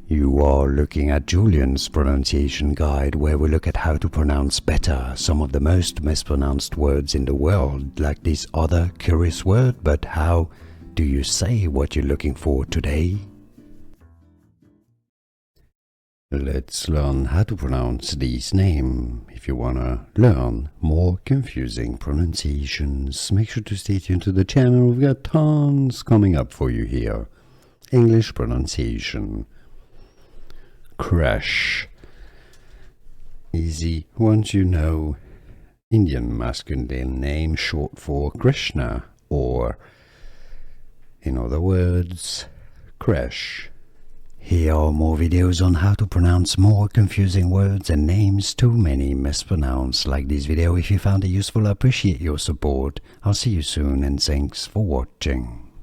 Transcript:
You are looking at Julian's pronunciation guide, where we look at how to pronounce better some of the most mispronounced words in the world, like this other curious word. But how do you say what you're looking for today? Let's learn how to pronounce this name. If you wanna learn more confusing pronunciations, make sure to stay tuned to the channel. We've got tons coming up for you here. English pronunciation. Krish. Easy once you know. Indian masculine name short for Krishna, or in other words, Krish. Here are more videos on how to pronounce more confusing words and names too many mispronounced. Like this video if you found it useful. I appreciate your support. I'll see you soon and thanks for watching.